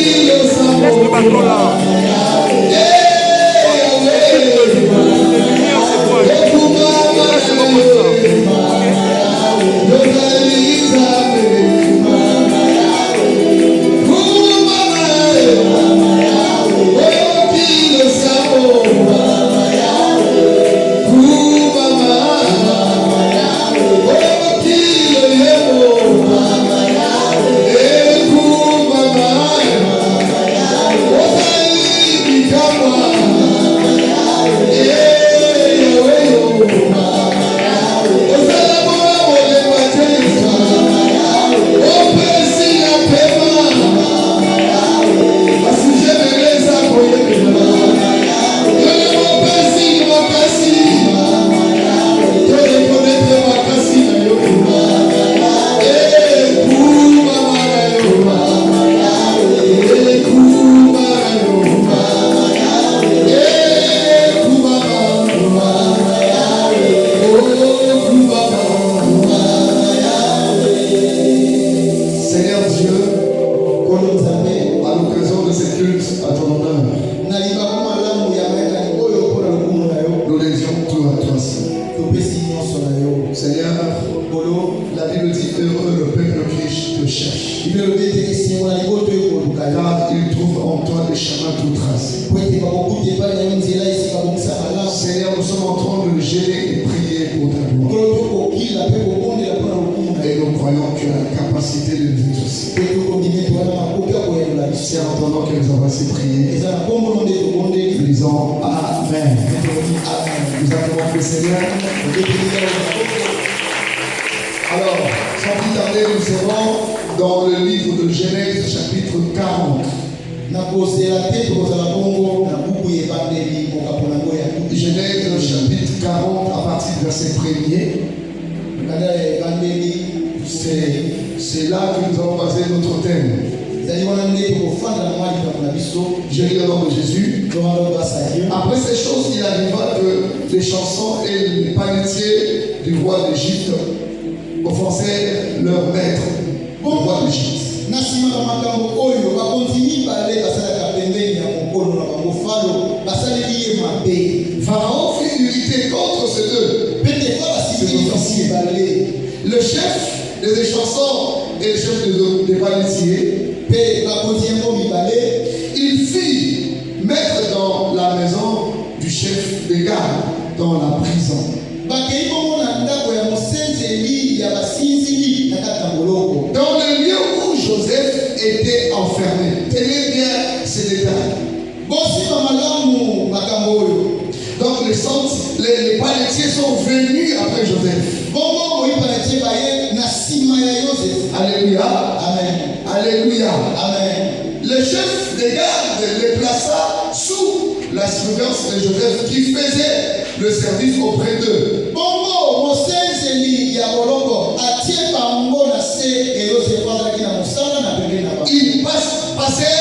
Laisse le bateau là. C'est là que nous allons baser notre thème. Je lis au nom de Jésus. Après ces choses, il arriva que les chansons et les panetiers du roi d'Égypte offensèrent leur maître, le roi d'Égypte. Pharaon fit unité contre ces deux officiers. Le chef des chansons et le chef des panetiers, il fit mettre dans la maison du chef des gardes, dans la prison. Dans le lieu où Joseph était enfermé. Tenez bien ces détails. Donc les panetiers sont venus après Joseph. Alléluia. Amen. Alléluia. Amen. Le chef des gardes les plaça sous la surveillance de Joseph qui faisait le service auprès d'eux. Ils passaient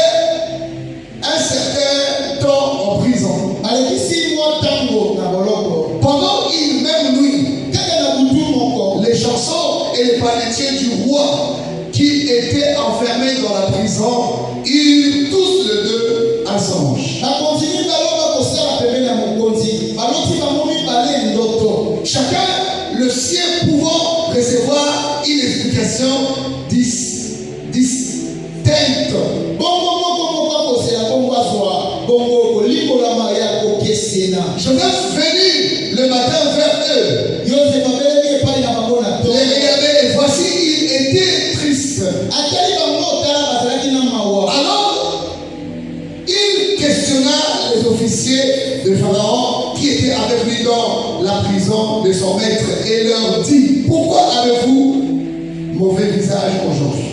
un certain temps en prison. Pendant une même nuit, les chansons et les panetiers du roi qui étaient enfermés dans la prison eurent tous les deux un songe. Chacun le sien pouvant recevoir une explication distincte. Joseph venu le matin vers eux. Les regardez et voici il était triste. Alors il questionna les officiers de Pharaon qui étaient avec lui dans la prison de son maître et leur dit: pourquoi avez-vous mauvais visage aujourd'hui?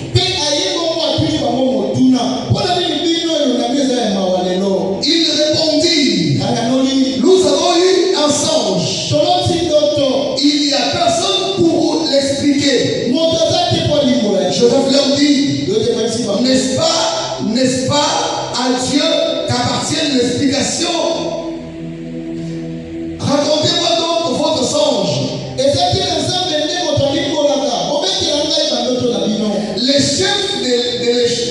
Il répondit: nous avons eu un songe. Il n'y a personne pour l'expliquer. Joseph leur dit: n'est-ce pas à Dieu qu'appartient l'explication? Racontez-moi donc votre songe. Les chefs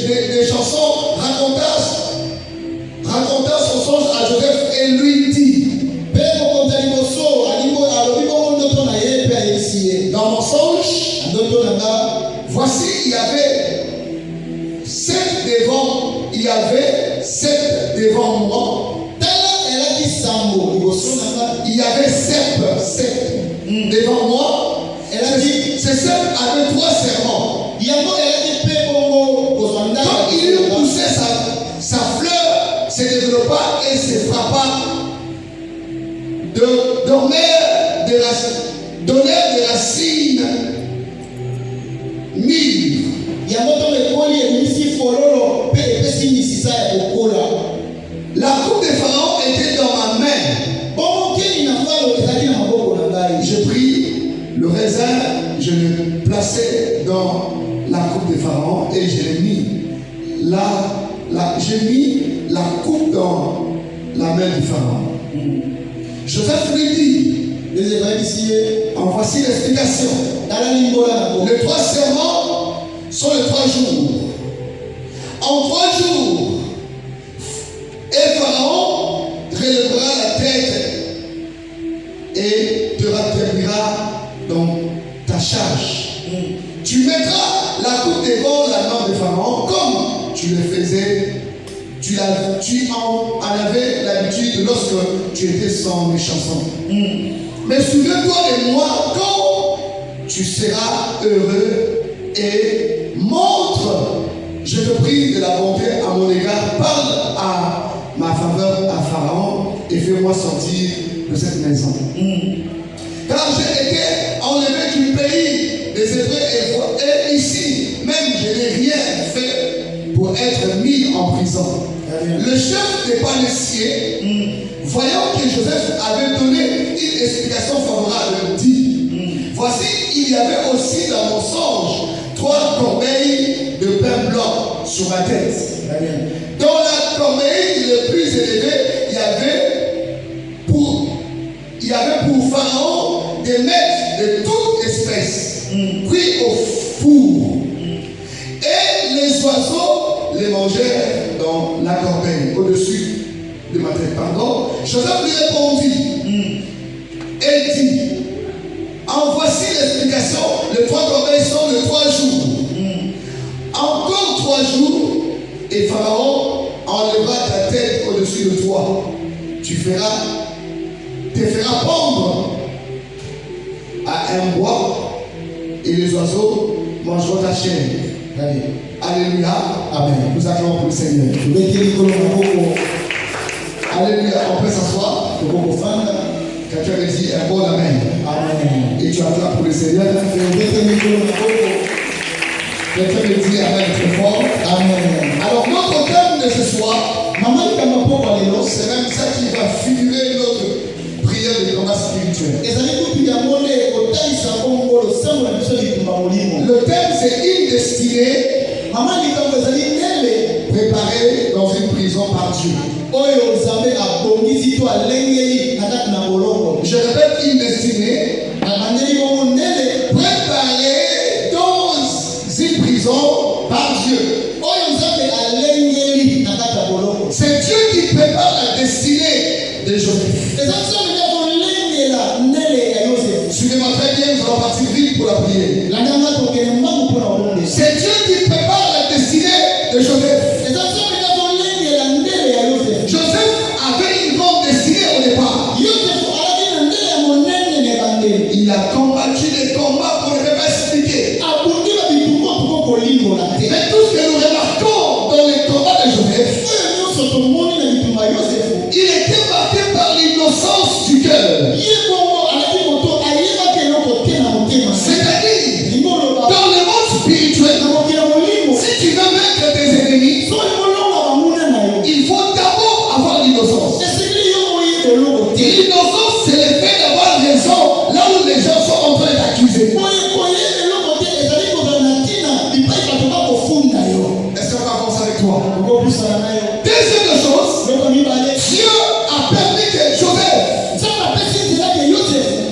des chansons racontaient il y avait 7 devant moi. Il y avait 7 devant moi. Ces 7 avaient 3 serments. Quand il poussait sa fleur, se développa et se frappa donnèrent des racines mûres. La coupe des pharaons était dans ma main. Je pris le raisin, je le plaçais dans la coupe des pharaons et je l'ai mis. J'ai mis la coupe dans la main du pharaon. Joseph lui dit, en voici l'explication. Les 3 serments sont les 3 jours. En 3 jours, et Pharaon relèvera la tête et te rétablira dans ta charge. Tu mettras la coupe devant la main de Pharaon comme tu le faisais. Tu en avais l'habitude lorsque tu étais sans méchanceté. Mais souviens-toi de moi quand tu seras heureux et montre, je te prie de la bonté à mon égard, parle à ma faveur à Pharaon et fais-moi sortir de cette maison. Car j'ai été enlevé du pays des Hébreux et ici, même je n'ai rien fait pour être mis en prison. Le chef des Palestiers, voyant que Joseph avait donné une explication favorable, dit, voici, il y avait aussi dans mon songe 3 corbeilles de pain blanc sur ma tête. Dans la corbeille le plus élevé, il y avait pour Pharaon des maîtres de toute espèce, cuits au four. Et les oiseaux les mangèrent dans la corbeille, au-dessus de ma tête. Joseph lui répondit et dit, en voici l'explication, les 3 corbeilles sont de 3 jours. Encore 3 jours, et Pharaon enlèvera ta tête au-dessus de toi. Tu te feras pendre à un bois et les oiseaux mangeront ta chair. Alléluia. Amen. Nous acclamons pour le Seigneur. Alléluia. On peut s'asseoir. Quelqu'un me dit un bon amen. Amen. Et tu acclames pour le Seigneur. Quelqu'un me dit amen très fort. Amen. Alors notre thème de ce soir, c'est même ça qui va figurer notre prière de combat spirituel. Le thème c'est une destinée préparée dans une prison par Dieu. Je répète, une destinée préparée dans une prison par Dieu. C'est Dieu qui prépare la destinée de Joseph. Suivez-moi très bien, nous allons partir vite pour la prière. C'est Dieu qui prépare la destinée de Joseph. Joseph avait une grande destinée au départ. Il a combattu des combats qu'on ne peut pas expliquer. Mais tout ce que nous remarquons dans les combats de Joseph, il était marqué par l'innocence du cœur. C'est-à-dire, dans le monde spirituel, si tu veux vaincre tes ennemis, il faut d'abord avoir l'innocence. L'innocence, c'est le fait d'avoir raison là où les gens sont en train d'accuser. Est-ce qu'on va avancer avec toi? Deuxième chose, Dieu a permis que Joseph,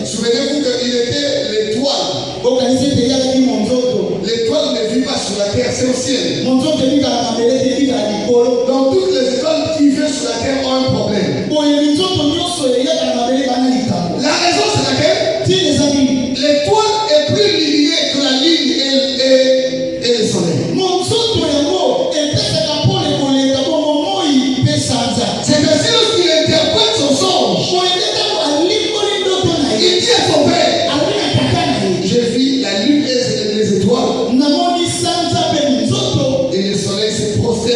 souvenez-vous qu'il était l'étoile. L'étoile ne vit pas sur la terre, c'est au ciel. Dans toutes les écoles qui vivent sur la terre ont un problème. La raison c'est laquelle l'étoile est plus lumineuse que la ligne et le soleil.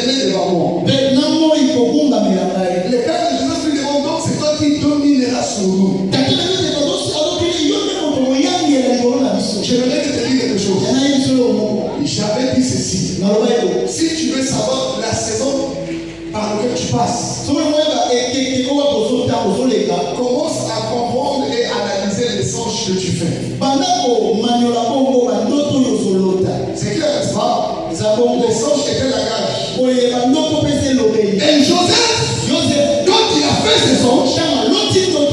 gouverner devant moi. Mais non, il faut qu'on m'a mis la taille. Le Père de Jésus lui demande donc, c'est toi qui domineras sur nous. J'aimerais te dire quelque chose. J'avais dit ceci. Si tu veux savoir la saison par laquelle tu passes, commence à comprendre et analyser les songes que tu fais. C'est clair, n'est-ce pas? Les songes étaient la gage. Et Joseph, quand il a fait ses songes,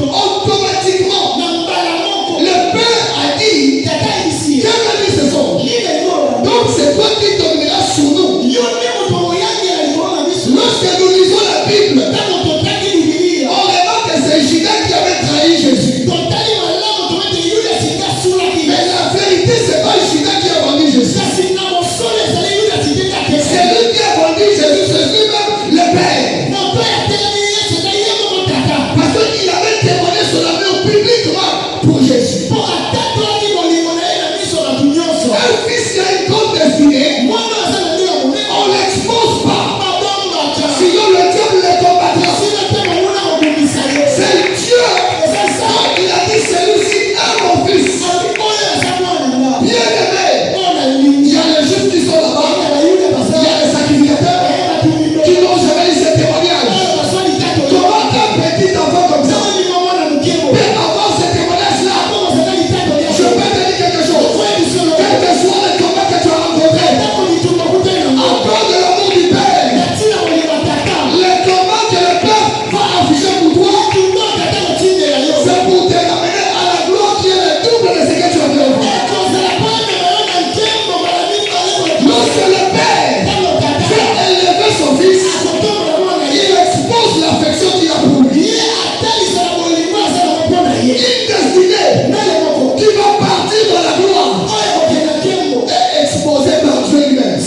automatiquement, le Père a dit, qui a dit ses songes? Donc c'est toi qui domineras sur nous. Lorsque nous lisons la Bible, on remarque que c'est Judas qui avait trahi Jésus. Mais la vérité, c'est pas Judas qui a vendu Jésus. C'est lui qui a vendu Jésus, c'est lui-même le Père. Parce qu'il avait témoigné son amour publiquement pour Jésus. Un fils qui a une grande destinée, on ne l'expose pas. Sinon le diable le combattra. C'est Dieu. Il a dit celui-ci est mon fils. Bien aimé. Il y a les juifs qui sont là-bas. Il y a les sacrificateurs qui n'ont jamais eu ce témoignage. Comment un petit enfant comme ça peut avoir ce témoignage-là? Je peux te dire quelque chose. Quel que soit le combat que tu as rencontré, à cause de l'amour du Père, le combat que le Père va afficher pour toi, c'est pour te ramener à la gloire qui est le double de ce que tu as fait au monde. Lorsque le Père fait élever son fils, il expose l'affection qu'il a pour lui. Une destinée qui va partir dans la gloire est exposée par Dieu lui-même.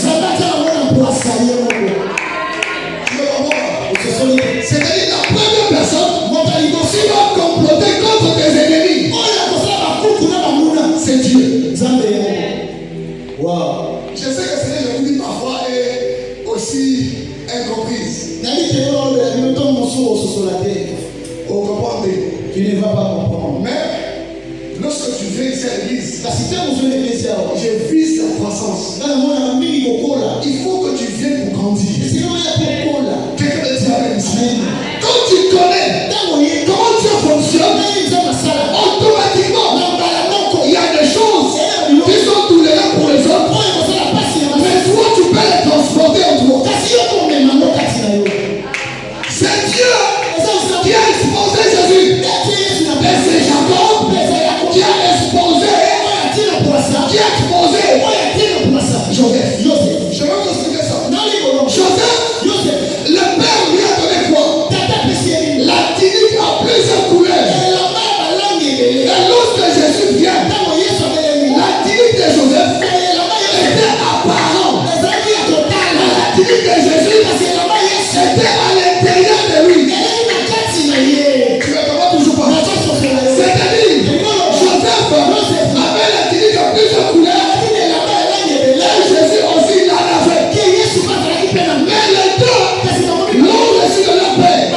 Tu veux comprendre? C'est-à-dire la première personne qui va comploter contre tes ennemis, c'est Dieu. Je sais que ce que je vous dis parfois est aussi incomprise. Vous comprenez? Tu ne vas pas comprendre. Mais lorsque tu viens ici à l'église, Je je vise la croissance. Il faut que tu viennes pour grandir. Quelqu'un me dit amen ici. Quand tu connais comment Dieu fonctionne, automatiquement, il y a des choses qui sont tolérables pour les autres. Mais toi, tu peux les transporter en toi. C'est Dieu qui a exposé Jésus. Et c'est Jacob qui a exposé Joseph. Je vais vous expliquer ça. Joseph, le Père lui a donné quoi? La tunique a plusieurs couleurs. Et lorsque Jésus vient, la tunique de Joseph était apparente. La tunique de Jésus était à l'intérieur de lui. Tu ne comprends toujours pas. C'est-à-dire, Joseph avait la tunique à plusieurs couleurs. Et Jésus aussi l'en avait. Mais les deux l'ont reçu de leur Père.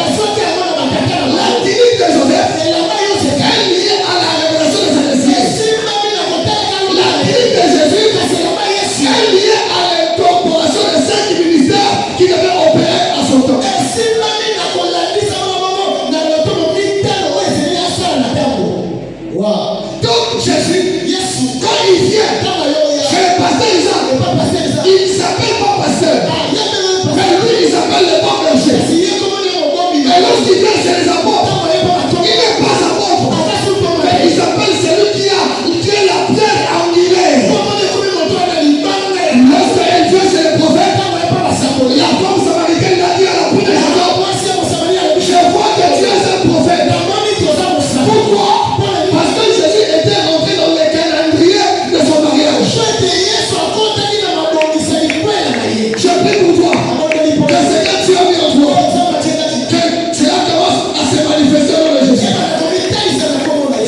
La tunique de Joseph est liée à la révélation de sa destinée. La tunique de Jésus est liée à l'incorporation des 5 ministères qui devaient opérer à son temps. Donc Jésus, quand il vient chez le pasteur Isaac, il ne s'appelle pas pasteur, mais lui il s'appelle le bon berger. Et lorsqu'il vient chez les apôtres, il n'est pas apôtre, mais il s'appelle celui qui est la pierre angulaire. Lorsqu'il vient chez les prophètes, la femme samaritaine a dit à la poudre de Jacob, je vois que tu es un prophète. Pourquoi? Parce que Jésus était rentré dans le calendrier de son mariage. Je prie pour toi que ce que tu as mis en toi, que cela commence à se manifester dans le Jésus.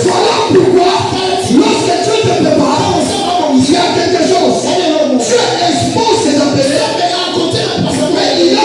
Voilà pourquoi, lorsque Dieu te prépare, il y a quelque chose. Dieu expose ses appelés, mais il y a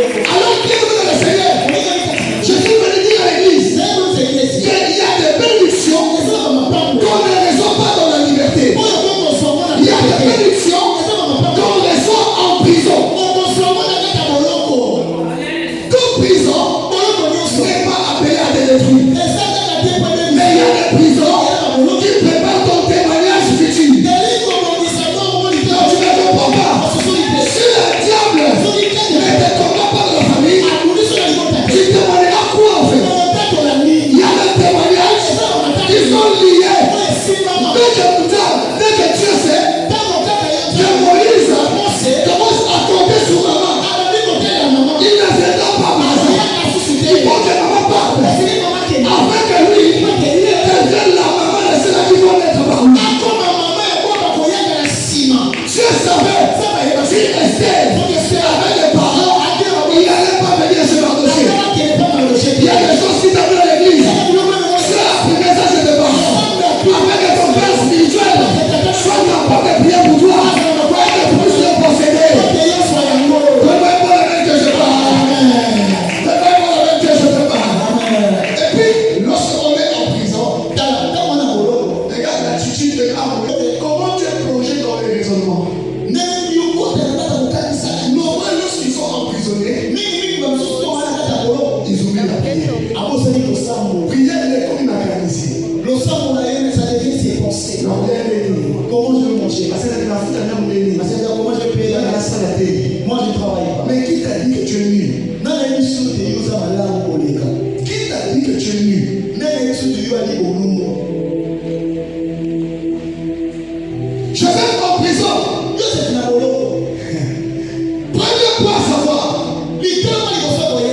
Alors qu'il est dans le Seigneur, je suis venu dire à l'église qu'il y a des bénédictions qu'on ne reçoit pas dans la liberté. Il y a des bénédictions qu'on reçoit en prison. Toute prison n'est pas appelée à te détruire. Mais il y a des prisons qui préparent ton témoignage futur. Donc tu ne comprends pas. Si le diable ne te combat pas dans la famille, tu témoigneras quoi en fait? Il y a des témoignages qui sont liés. Dès que Dieu sait que Moïse commence à compter sur maman, il ne s'étend pas maman. Il faut que maman parle. Afin que lui devienne la maman de ceux qui vont être parmi. Dieu savait si Esther avait des parents, il n'allait pas venir sur leur dossier. Il y a des choses qui t'amènent à l'église. C'est la première ça, c'est tes parents. Afin que ton père spirituel soit capable de prier pour toi et que puisse le posséder. Donne-moi pas la même que je parle. Donne-moi pas la même que je te parle. Et puis, lorsqu'on est en prison, regarde l'attitude de l'âme. Comment tu es plongé dans les raisonnements? Normalement, lorsqu'ils sont emprisonnés, ils oublient la prière. Prière est comme une académie. Comment je vais manger? Comment je paye la grâce à la télé? Moi, je ne travaille pas. Mais qui t'a dit que tu es nul? Qui t'a dit que tu es nul? Je vais en prison. Premier point à savoir,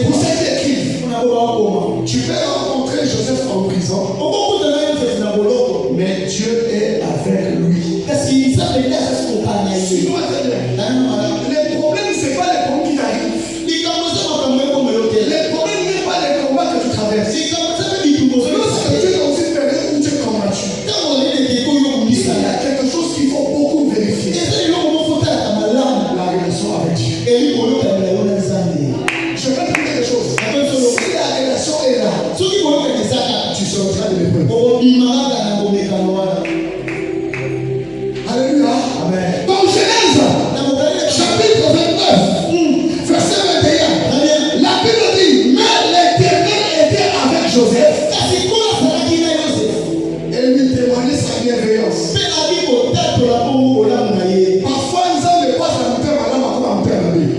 pour cette équipe, tu peux rencontrer Joseph en prison, mais Dieu est avec lui. Suis-moi très bien. Les problèmes, ce n'est pas les problèmes qui t'arrivent. Les problèmes n'est pas les combats que tu traverses. Lorsque tu es dans une période où tu es combattu, il y a quelque chose qu'il faut beaucoup vérifier. La relation avec Dieu. Je vais te dire quelque chose. Si la relation est là, tu sortiras de l'épreuve. Alléluia. Amen. Dans Genèse, chapitre 29, verset 21, la Bible dit, mais l'Éternel était avec Joseph et lui témoignait sa bienveillance. Parfois, ils ont des passes à nous faire madame comme à nous faire la vie.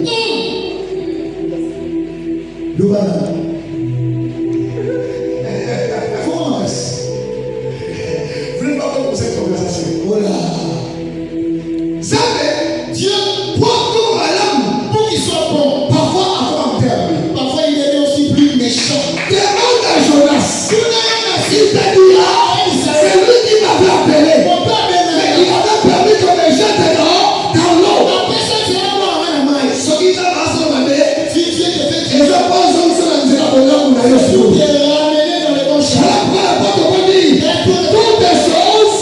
Venez pas pour cette conversation. Zambé, Dieu prend comme madame pour qu'il soit bon. Parfois, à nous faire la vie. Demande à Jonas. Il t'a dit, c'est lui qui m'avait appelé. Mais il avait permis que les jette dehors dans l'eau. Ce qui t'a rassemblé, et je pense que c'est la misère de l'homme ou la sur. Après la porte on dit, toutes les choses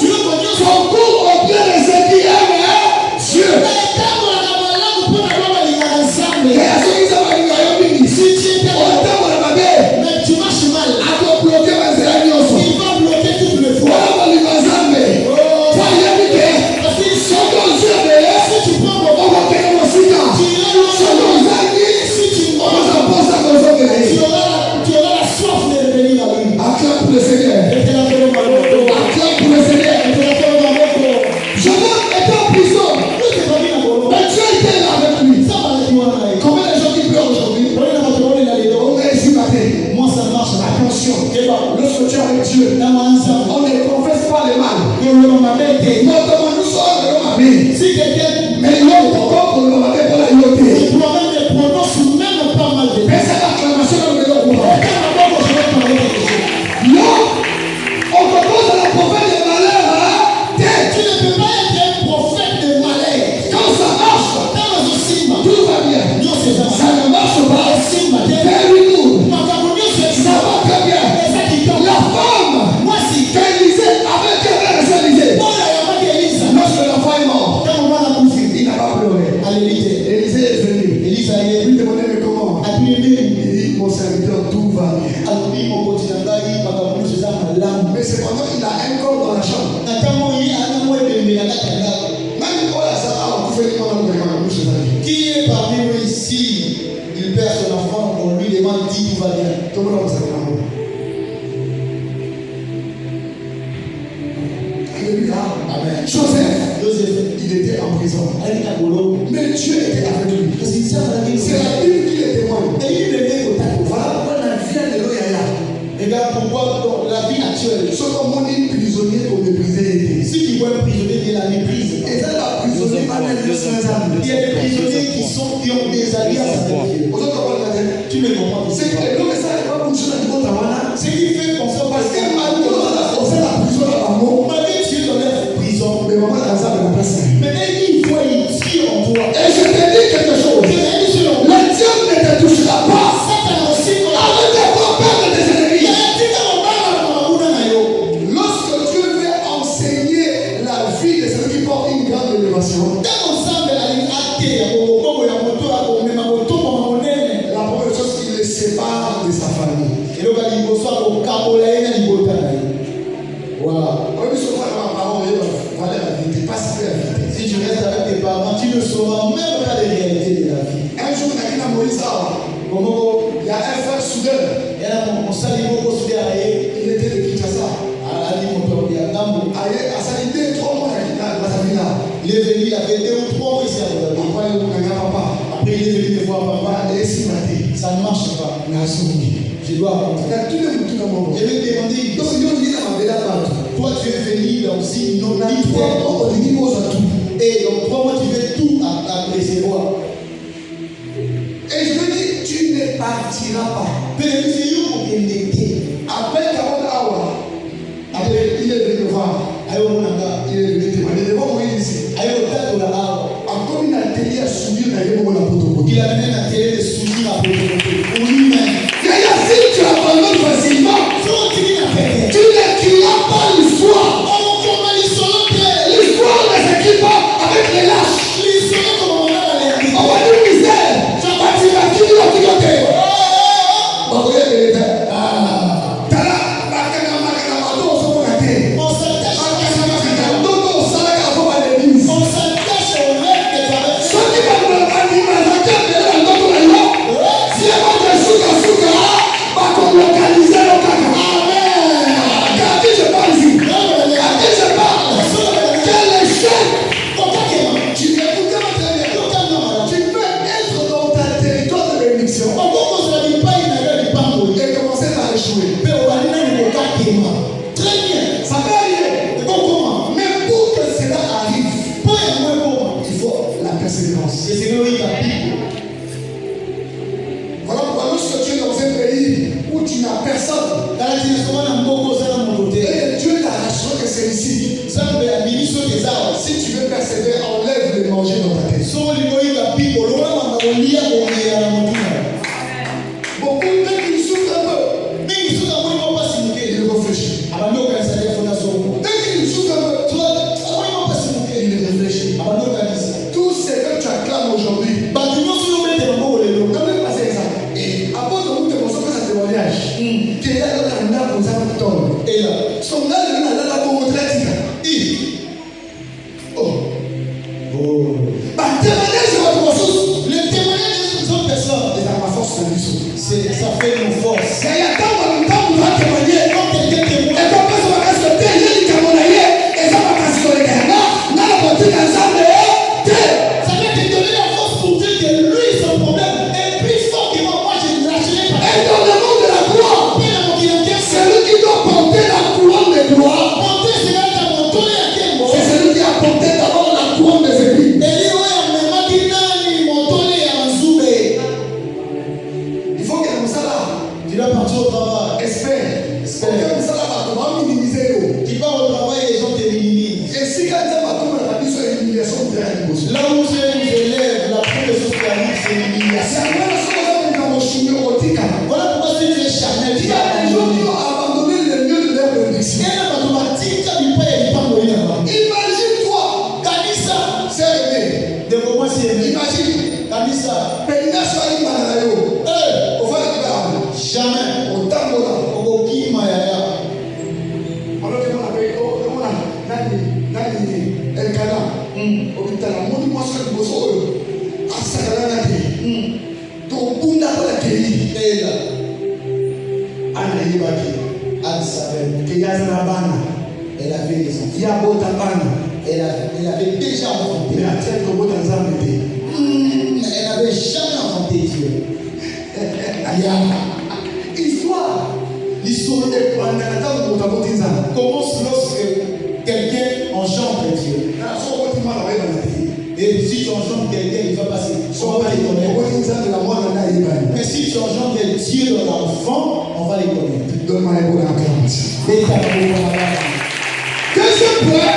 concourent au bien de ceux qui aiment Dieu. Et à ceux qui savent qu'il y a un mini, on t'aime la babée, à te bloquer ma zélanioso. Voilà mon livazambe. Voyez bien, sans ton Dieu, on va faire mon sida. Sans ton amis, on va s'apposer à nos hommes. Acclame pour le Seigneur. Acclame pour le Seigneur. Joseph était en prison. Mais Dieu était là avec lui. Combien de gens qui pleurent aujourd'hui? On est ici matin. Attention. Lorsque tu es avec Dieu, on ne confesse pas les mal. Notamment nous sommes de l'homme. Mais l'autre encore pour le homme pour la yoté. Mais c'est l'acclamation de l'homme. Non, on propose à la prophète de malheur. Tu ne peux pas être un prophète de malheur. Quand ça marche, tout va bien. Ça ne marche pas. Very good. Ça va très bien. La femme, qu'Élisée, avec elle, elle s'est Lorsque l'enfant est mort, va bien. Mais cependant, il a un corps dans la chambre. Même quand il ça, vous faites comment vous avez. Qui est parmi vous ici? Il perd son enfant, on lui demande dit tout va bien. Tout le monde vous savez l'amour. Alléluia. Amen. Joseph, Joseph, il était en prison. Mais Dieu était avec lui. c'est C'est la Bible qui le témoigne. Voilà pourquoi la vie de l'Oyaya. regarde pourquoi dans la vie actuelle, Ce comme on est prisonnier pour mépriser. si tu vois un prisonnier, il a la méprise. Et ça, la prisonnier, Il y a des prisonniers qui ont des alliances avec Dieu. Tu me comprends? C'est que l'homme ça n'est pas pour chose à dire Ce qui fait qu'on se parce passe, que malgré on fait la prison à l'amour, malgré que tu es dans la prison, mais maman dans ça de la place. mais dès qu'il voit, il tire en toi. Et je te dis quelque chose. Le diable ne te touchera pas. Arrête d'avoir peur de tes ennemis. Lorsque Dieu veut enseigner la vie de celui qui porte une grande élévation, la première chose qu'il le sépare de sa famille. Voilà. Oui, ce soir, ma parole, voilà la vérité, pas si la vérité. Si tu restes avec tes parents, tu ne sauras même pas les réalités de la vie. Un jour, on a dit à Moïse, il y a un frère soudeur. Il était de Kinshasa. À Salité, 3 mois, il a vie là. Il est venu, il avait 2 ou 3 mois ici à Rotterdam. Après, il a papa. Après, il est venu me voir papa. Et si matin, Ça ne marche pas. il a souri. Je dois Il rentrer. a tout le monde. Je vais te demander, Donc, il dit à ma belle femme, toi tu es venu là aussi, non, on a dit 3 mois, on dit aux atouts. et dans 3 mois tu veux tout à recevoir. Et je lui dis, tu ne partiras pas. Mais c'est you pour qu'il n'était. Après 40 hours, il est venu me voir. Ayo monanga, Il est venu témoigner devant moi ici. ayo tato la awa. Comme il a télé à souvenir d'ailleurs, on l'a protocole. Il a même la télé de souvenir à Botokoto. Pour lui-même. Yaya, si tu abandonnes facilement, So tu dis la paix. tu n'écriras pas l'histoire. Oh comment ils sont là. L'histoire ne s'écrit pas avec les lâches. Ils sont là comme on a la On va dire misère. Tu vas dire la fille de l'autre côté. On va dire les deux. Tala, bakana, mato, on s'en va gâter. On s'attache. Dodo, salaka, faut pas l'église. On s'attache au rêve que tu avais. Ceux qui veulent me animer, ça tient de la nôtre là. Si elle va te souka, va qu'on localise le caca. Amen. À qui je parle ici? À qui je parle? Quel échec! Tu écoutes très bien. Tu peux être dans ta territoire de bénédiction et commencer à échouer. Très bien. Ça peut arriver. Mais pour que cela arrive, il faut la persévérance. Voilà pourquoi lorsque tu es dans un pays où tu n'as personne, et Dieu t'arrachera que c'est ici. Si tu veux persévérer, enlève les manger dans ta tête. Beaucoup de gens qui souffrent un peu, ils réfléchissent. Dès qu'ils souffrent un peu, ils réfléchissent. Tout ce que tu acclames aujourd'hui, quand même passer ça. Et à cause de nous, tu as ça témoignage. Qui est là dans la nana pour ça, Et là, son gars, il est là pour retraite. Oh. Témoignage sur votre ressource. le témoignage des autres personnes, Et ça ma force de lui. ça fait nos forces. Il y a tant de temps pour témoigner. Quand quelqu'un Et témoigne, quand on va se faire, il y a des Camerounais. Et ça va passer sur les Ghana. N'a la portée ensemble. ça va te donner la force pour dire que lui, son problème est plus fort que moi. Moi, je ne lâcherai pas. Et dans le monde de la gloire, Mais dans mon clientèle, c'est lui qui doit porter la couronne de gloire. monter, c'est là que mon tour est à quel mot. C'est celui qui a porté d'abord la couronne des épines. Et lui, ouais, mais ma dinani, mon tour est à Mansoubé. Il faut que nous ça là. Tu dois partir au travail. Espère. Espère. Que nous ça là, on va minimiser. Tu pars au travail et les gens te minimisent. Et si quand ça va comme la vie sur l'humiliation de la émotion. Là où Dieu nous élève, la première chose qui arrive, c'est l'humiliation. C'est la même chose dans mon chignon rotique. Voilà pourquoi si tu es charnel, Il tu y vas a des gens qui abandonner. ont abandonné le lieu de leur bénédiction. Imagine-toi, c'est aimé. Imagine, Pénina soit une bananayo. Au fait, Jamais. Stella. Anna Yibaki. Anne savait. Kiyazarabana. Elle avait des enfants. Yabotabana. Elle avait déjà enfanté. Mais à tête comme autant d'enfants. Elle n'avait jamais enfanté Dieu. Histoire. L'histoire est pendant la temps où tu as Commence lorsque quelqu'un engendre Dieu. Et si tu engendres quelqu'un, il va passer. On va les connaître. Mais si tu engendres Dieu dans l'enfant, on va les connaître. Donne-moi les bonnes accords. Deuxième point.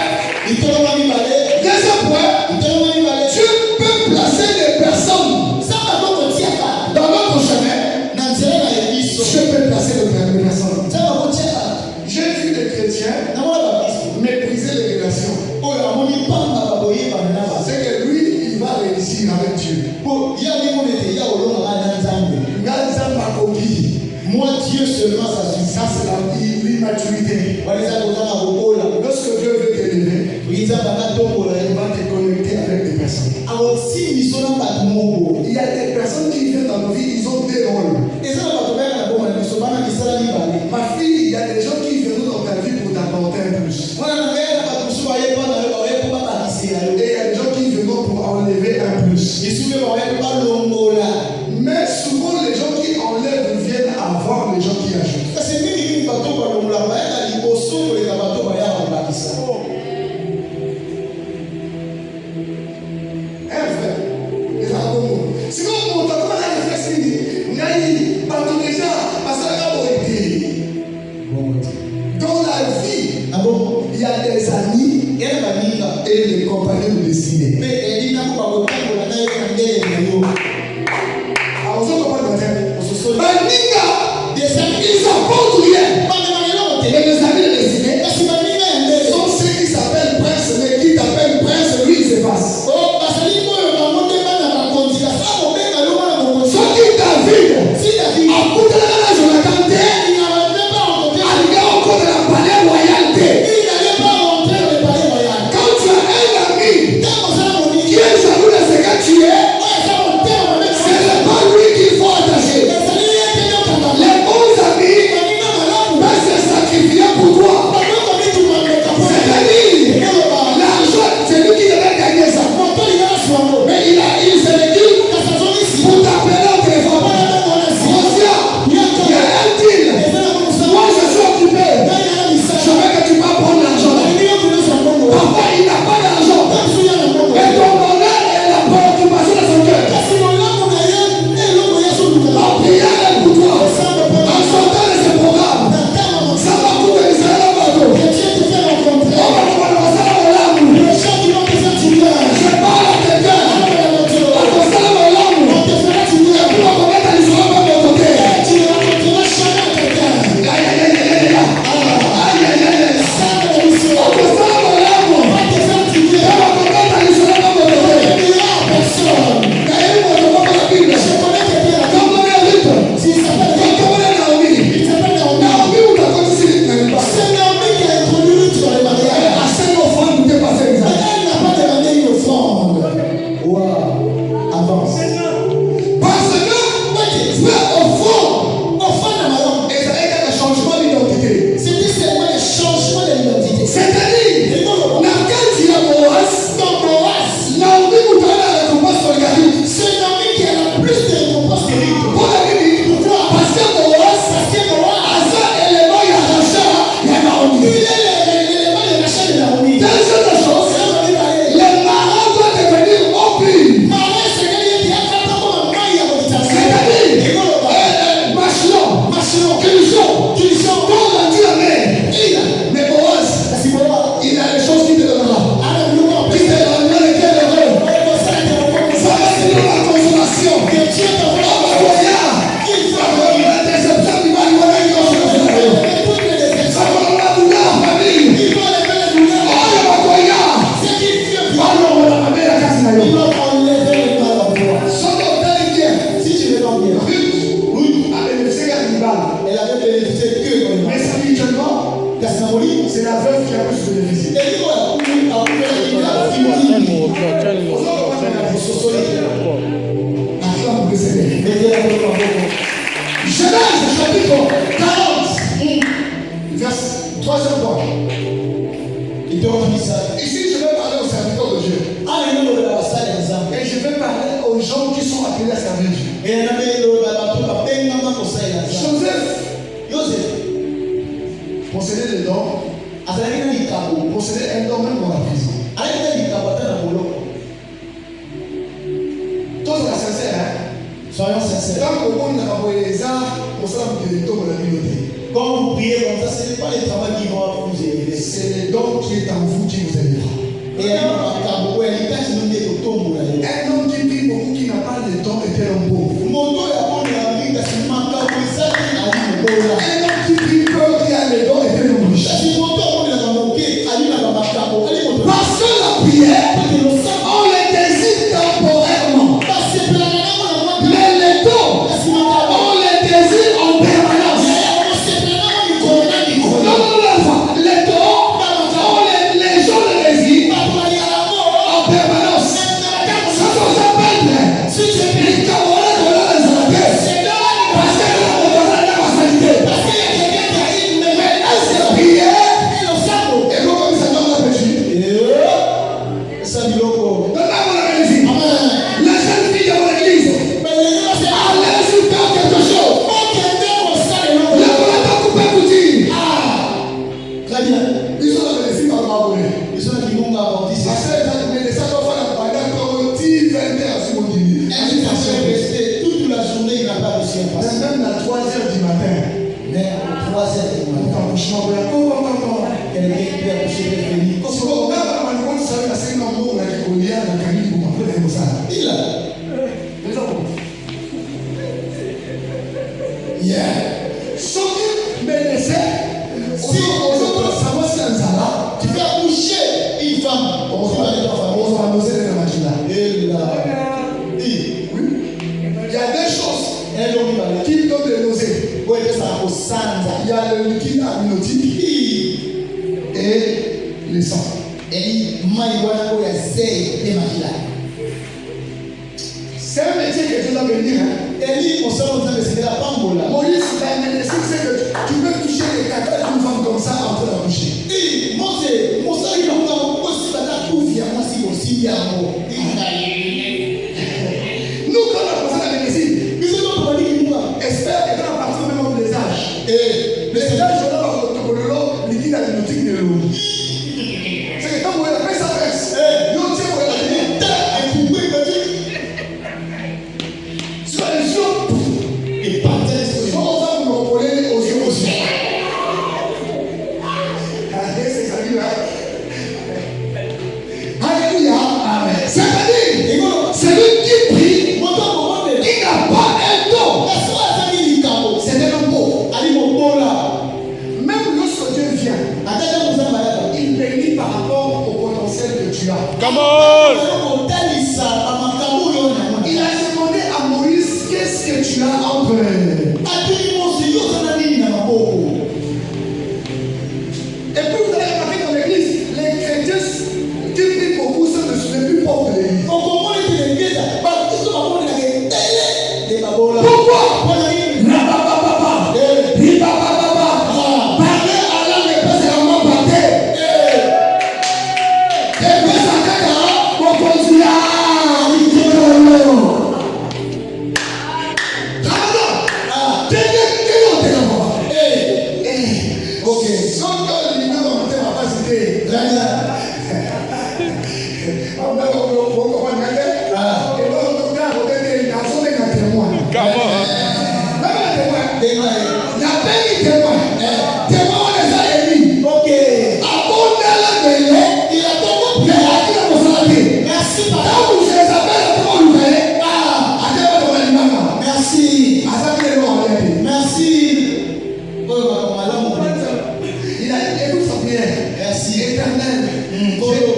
Il te l'a mis balai. Deuxième point. Il te l'a mis balai. Dieu peut placer des personnes Ça va donc au tiers. dans notre chemin. Dieu peut placer des personnes. Ça va au tiers. J'ai vu des chrétiens mépriser les relations. Oh, la monnaie pas ma baboye par là. C'est que lui, il va réussir avec Dieu. Oh, il y a des mondes il y a au long à l'ensemble. Moi, Dieu seulement, ça suffit. Ça, c'est l'immaturité. Lorsque Dieu veut t'élever, il va te connecter avec des personnes. Il y a des personnes qui viennent dans nos vies, ils ont des rôles. Ma fille, il y a des gens qui viennent dans ta vie pour t'apporter un plus. Et il y a des gens qui viennent pour enlever un plus. Mais souvent, les gens qui enlèvent viennent avant les gens qui ajoutent. Dans la vie, il y a des amis et des compagnons destinés. Ils apportent rien. Mais les amis destinés sont ceux qui s'appellent prince, mais qui t'appellent prince, lui il s'efface. Ceux qui David, à bout de la Jonathan, arrivé au cours de la palais royale. Quand tu as un ami qui est possédait des dons, possédait un don même dans la prison. Tous sont sincères, hein? Soyons sincères. Quand on n'a pas les arts, on s'en fout des dons de la communauté. Quand vous priez comme ça, ce n'est pas les travaux qui vont vous élever. C'est le don qui est en vous qui vous élèvera. Et un homme qui prie beaucoup, qui n'a pas de don, est un homme pauvre. Un homme qui prie peu, qui a le don, est un homme riche. Parce que la prière, on les désire temporairement. Mais les dons, on les désire en permanence. Non, les dons, les gens les désirent en permanence. Ça qu'on s'appelle les Camerounais de la Zambie. Parce que là, on va aller à la santé. Mais est-ce que prière, et comment ça donne la péché? La jeune fille de mon église, allez-y faire quelque chose. La voilà pas couper boutique. Très bien. Ils sont là, les filles par rapport à vous. Ils sont là qui vont avoir dit ça. Parce que les sacs vont faire la bagarre comme 10, 20 heures sur mon dîner. Un est resté toute la journée, il n'a pas réussi à passer. Même à 3 heures du matin. Mais à 3 heures du matin, quelqu'un qui a couché le béni. Il a. Tu fais accoucher une femme. Il a. Il y a des choses Un homme qui donnent des nausées. il Il y a le liquide amniotique et le sang. C'est un métier que Dieu doit bénir. Hein? Moïse, la médecine, c'est que tu peux toucher les cacahuètes d'une femme comme ça en train d'accoucher. Nous, quand on a commencé la médecine, espère que dans la partie même des âges. Les âges, on a le liquide amniotique de l'eau. C'est que quand vous avez ça, vous tiens, vous avez sur les yeux, Et par terre, il faut qu'on vous reprenez aux yeux aussi. Alléluia. C'est-à-dire, celui qui prie, il n'a pas un don. C'est un homme pauvre. Même lorsque Dieu vient, il bénit par rapport au potentiel que tu as. Come on. Il a demandé à Moïse, qu'est-ce que tu as entre Et puis vous allez remarquer dans l'église, les chrétiens qui prient beaucoup sont les plus pauvres de l'église. Pourquoi? Parler à langue peut seulement parler. Et puis ça fait qu'on continue à ok, sans que l'univers va monter ma capacité. Come on.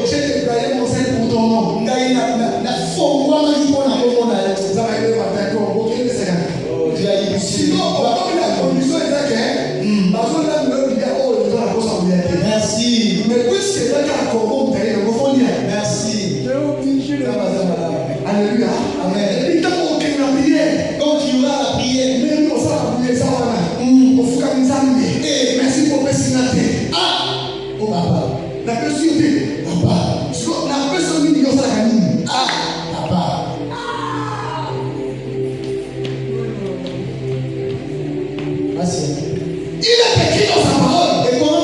J'ai déployé mon sel pour ton nom. Sinon, comme la condition est là, Merci. mais puisque c'est là qu'à corrompre, il faut dire. Merci. Alléluia. Amen. Il t'a montré la prière. Quand tu vas à la prière, Même pour ça, la prière, ça va là. Au fond, comme ça, merci pour personnalité. ah, oh papa, La personnalité. papa, La personnalité, il y a ça, ah, papa. Merci. il est écrit dans sa parole. Et comment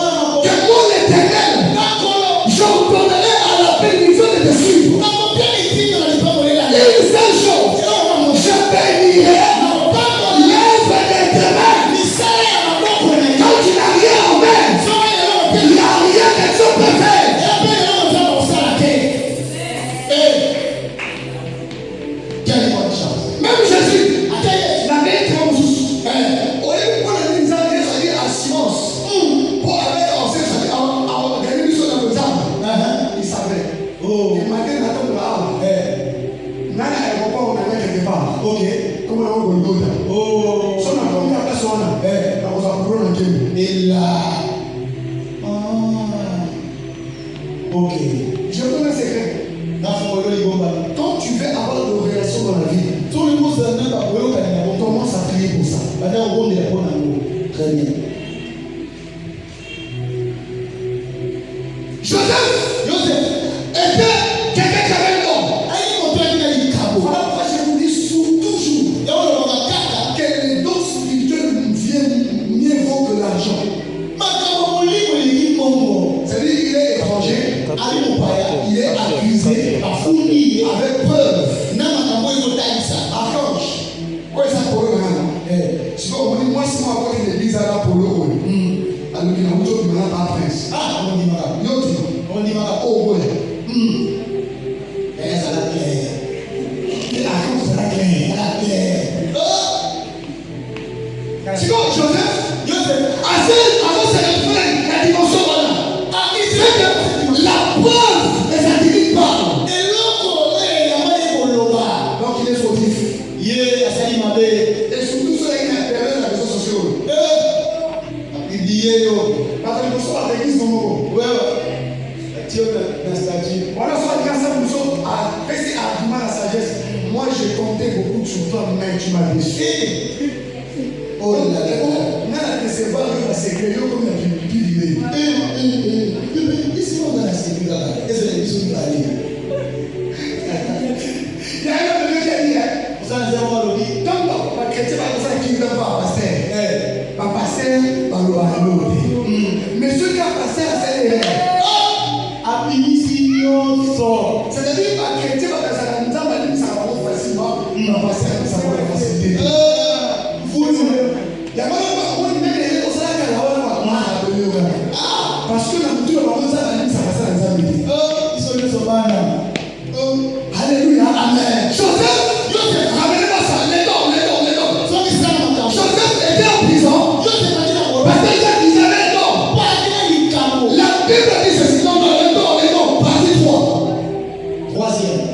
Et là. Ok. Je vous donne un secret. Quand tu veux avoir une relation dans la vie, on commence à prier pour ça. Très bien. Joseph était quelqu'un qui avait un don. Voilà pourquoi je vous dis toujours que les dons spirituels viennent mieux vaut que l'argent. C'est-à-dire qu'il est étranger, il est accusé, avec preuve. Archange. Quoi est-ce que pour le si on dit moi, si moi, quand il est bizarre là pour le haut, alors il y a un autre qui m'a pas prince. Ah, on dit mal. On dit mal. Oh, ouais. Ça la claire. Archange, ça la claire. C'est comme Joseph, avant de se retrouver la dimension là. La preuve ne s'indique pas. Donc il est fautif. Et surtout ceux qui interviennent dans les réseaux sociaux. Parce que nous sommes à l'église Momo. Voilà, soit quand ça nous sommes à passer argument la sagesse. Moi j'ai compté beaucoup sur toi, mais tu m'as déçu. Oh là là. On a décevoir le secret comme la plus d'idée. Ici on a la sécurité là. Et c'est les bisous qui va aller. Il y a un homme qui a dit, vous en avez un lobby. donc, ma chrétien va ça qui ne va pas passer. Pas passer, pas le aller. Mais ceux qui ont passé à faire les c'est-à-dire ma chrétien va passer à la maison, va dire ça va facilement, va passer à ça va faciliter. Il y a même les gens qui parce que la culture va ça va dire ça va passer à la maison. Alléluia, amen. Joseph, ramenez-moi ça, les dons. Joseph était en prison. Parce qu'ils avaient un don. La Bible dit ceci, non, les dons, partie 3. Troisième.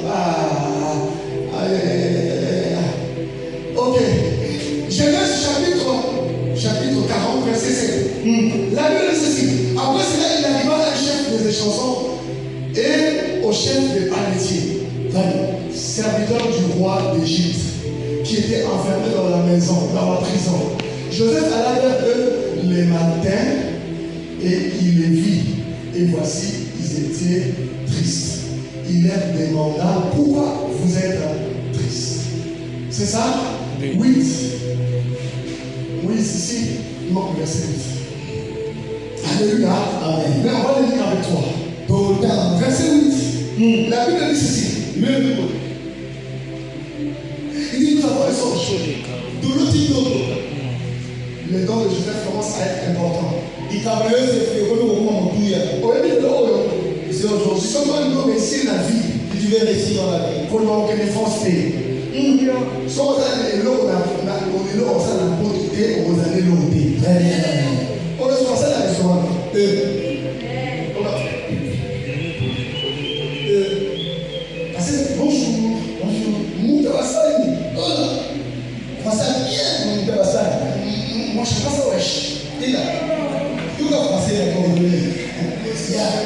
Ok. Genèse chapitre 40, verset 7. La Bible dit ceci. Après cela, il arriva à un chef des échansons et au chef des panetiers, serviteur du roi d'Égypte, qui était enfermé dans la maison, dans la prison. Joseph alla vers eux les matins et il les vit. Et voici, ils étaient tristes. Il leur demanda pourquoi vous êtes tristes. C'est ça? Oui. Oui, c'est ici. Non, verset 8. Alléluia. Amen. Mais on va le lire avec toi. Verset 8. La Bible dit ceci. Il dit nous avons un songe. Le don de Joseph commence à être important. C'est aujourd'hui. Seulement nous réussir la vie. Tu veux réussir dans la vie. Pour nous reconnaître. Soit on a l'eau, on a la beauté, on a l'eau. Très bien. On est sur ça, la restaurant. Bonjour. Moutawassani. Français bien. Moutawassani. Moi, je ne sais pas ça, wesh. Et là, tout le français est congolais.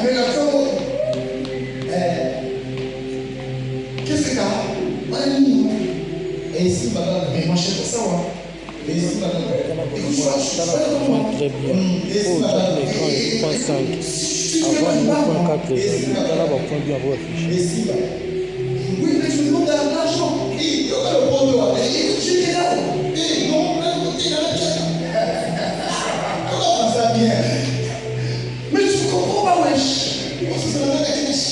Mais l'accent, qu'est-ce que tu as? Et ici, mais moi, je sais pas ça, moi. Et ici, très bien. Pour l'écran, il prend 5. Avoir un 1.4, là, on prend bien réfléchir. Oui, mais tu me demandes de l'argent. Il y aura le bon de général. Et non, il y a ça bien. Mais tu comprends pas, wesh. C'est la même cache.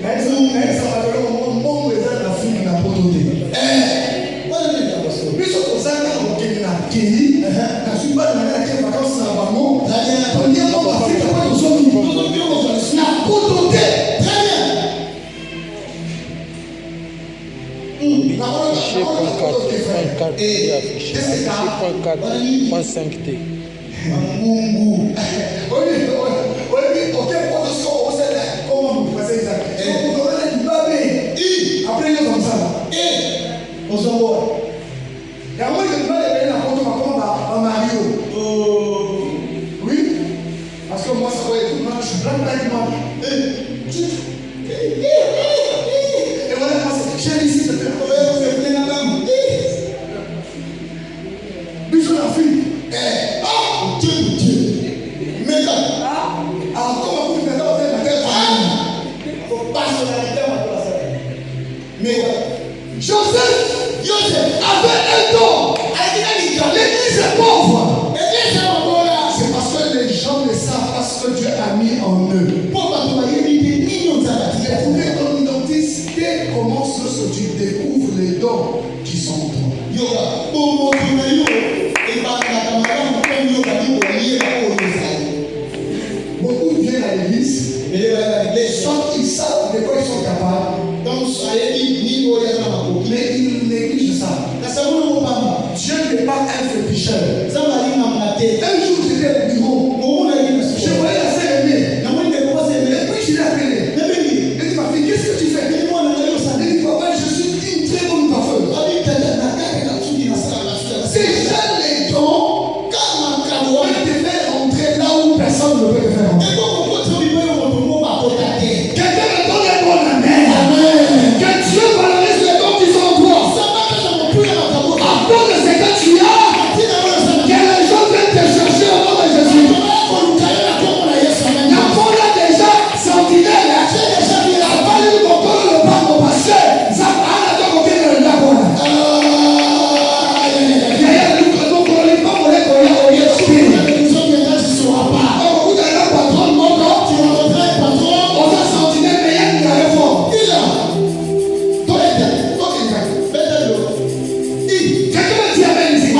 Mais ça va faire un bon réserve d'Afrique n'a pas doté. Puis surtout ça, quand on est là, Kéni, quand je suis pas dans les vacances à Bango, on dit à mon Afrique, on va nous autres, n'a pas doté. Très bien. Affiché 0.4, il est affiché. Affiché 0.4.5T. Après, il est comme ça. On s'en va. Et moi, je dois les la photo en Mario. Oui. Parce que moi, ça va être tout. Je suis blanc avec moi. Et voilà, j'ai ici, c'est Bisous la fille. Dieu. Mais comment vous faites dans la tête? faut pas se la tête. Mais Joseph avait un don. L'église est pauvre. C'est parce que les gens ne savent pas ce que Dieu a mis en eux. Découvrir ton identité commence lorsque tu découvres les dons qui sont en toi. Beaucoup viennent à l'église, sans qu'ils savent de quoi ils sont capables, mais ils négligent ça. Dieu n'est pas un féticheur. Un jour, j'étais au bureau, je voyais la sœur aimée, et puis je l'ai appelée. Elle dit, ma fille, qu'est-ce que tu fais? Elle dit, papa, je suis une très bonne coiffeuse. Déjà les dons, peuvent te faire entrer là où personne ne peut te faire entrer. Quelqu'un me donne un bon amen. Que Dieu valorise les dons qui sont en toi. À cause de ce que tu as, que les gens viennent te chercher au nom de Jésus. Il y a pas déjà sentinelle. La balle du contrôle le pas mon passé. Ça va à la côté de la bonne. Il y a le donc on n'est pas volé qu'on a au esprit. Vous avez un patron de mon corps. On a sentinelle mais il y a une carrière fort. Quelqu'un me dit amen ici.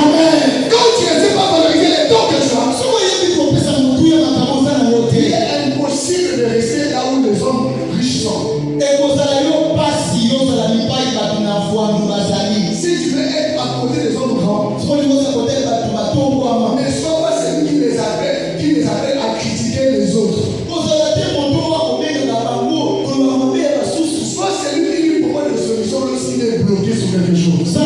Quand tu ne sais pas valoriser les dons que tu as, il est impossible de rester là où les hommes riches sont. Si tu veux être à côté des hommes grands, ne sois pas celui qui les appelle à critiquer les autres. Sois celui qui lui propose des solutions lorsqu'il est bloqué sur quelque chose.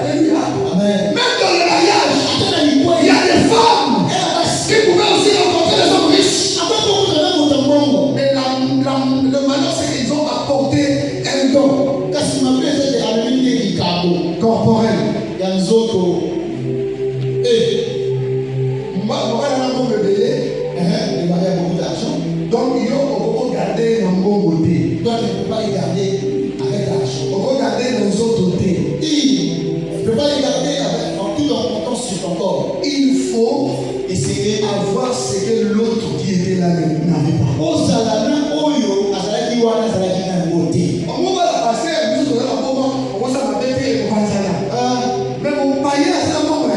Alléluia. Même dans le mariage, il y a des femmes qui pouvaient aussi rencontrer des hommes riches. Mais le malheur, c'est qu'ils ont apporté un don corporel. Moi, je vais me réveiller. Donc, il faut garder un bon côté. Toi, tu ne peux pas les garder avec l'argent. On va garder nos autres côtés. Tu ne peux pas les garder en toute importance sur ton corps. Il faut Essayer avoir ce que l'autre qui était là n'avait pas. On va la passer, nous allons la bombe, on va s'abattre et on va s'aller. Mais mon païen, c'est la bombe.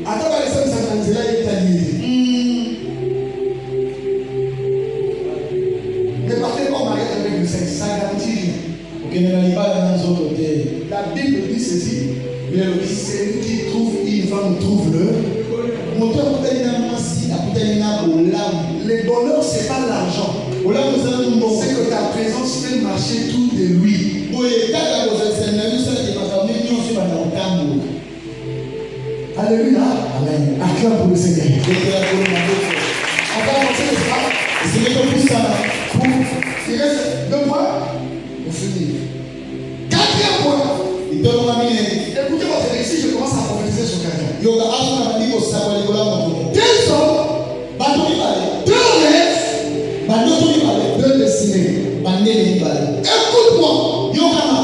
Attends, les femmes, ça va être ne partez pas en mariage avec le sexe, ça garantit rien. La Bible dit ceci, celui qui trouve une femme trouve le. Les bonheurs, ce n'est pas l'argent. C'est que ta présence fait marcher tout de lui. Alléluia. Amen. Acclame pour le Seigneur. On va avancer le soir. Il reste 2 points pour finir. 4e point. Écoutez votre récit, je commence à prophétiser sur quelqu'un. 2 hommes, 2 rêves, 2 destinées. Écoute-moi.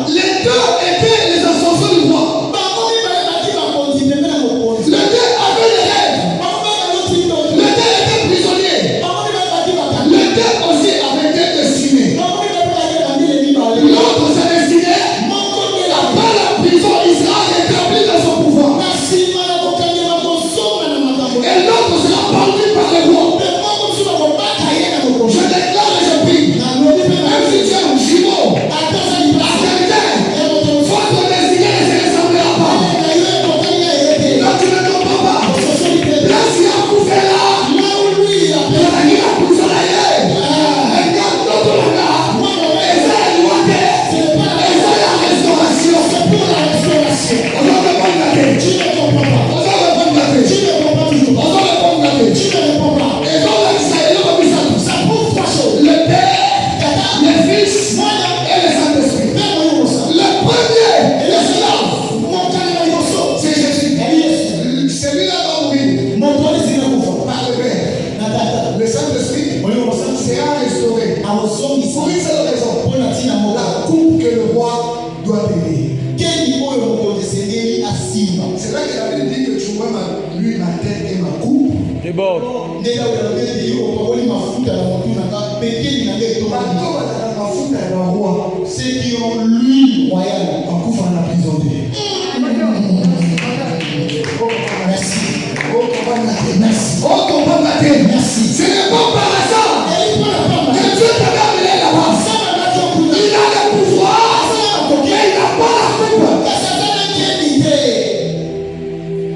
Les 2 étaient les ascensions du roi. Le 2 avait des rêves. Le 2 était prisonnier. Le 2 aussi avait des destinées. L'autre s'est destiné. Après la prison, Israël est établi dans son pouvoir. cyborg. Ceux qui ont l'huile royale en couvrant la prison. Merci. Merci. Merci. Ce n'est pas par hasard que Dieu t'avait amené là-bas. Il a le pouvoir, mais il n'a pas la coupe.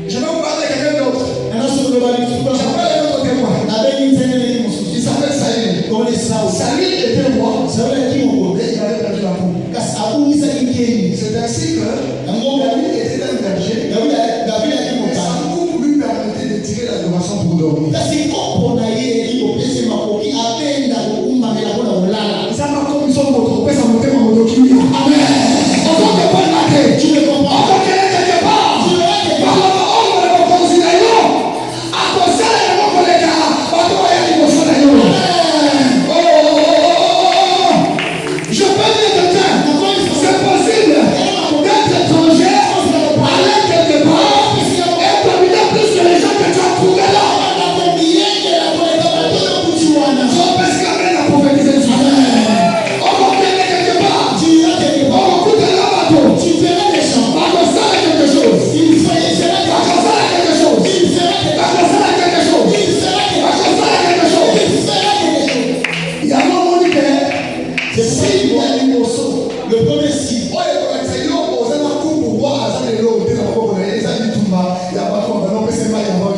Je vais vous parler de quelqu'un d'autre. J'appelle un autre témoin. Il s'appelle Saül. Saül était roi, mais il avait perdu la coupe. C'est ainsi que David était un berger. Et sa coupe lui permettait de tirer l'adoration pour dormir. Ça m'a comme son mot, on peut s'en monter mon mot. Amen. On va te prendre la tête. Tu le comprends. On va te aller quelque part. On va te considérer. À cause de ça, on va te dire. On va te voir les considérer. Je peux dire quelqu'un. C'est possible d'être étranger, aller quelque part et dominer plus que les gens que tu as trouvés là. Parce qu'Amen a prophétisé ça. On va gagner quelque part. On va coûter la bateau. Tu feras des champs. On va faire quelque chose. On va faire quelque chose. Il y a un moment où c'est si il y a une notion. Le premier signe. On est pour ça, on a coupe pour voir à ça les lots. Il y a pas trop de non, mais c'est mal, il y a pas de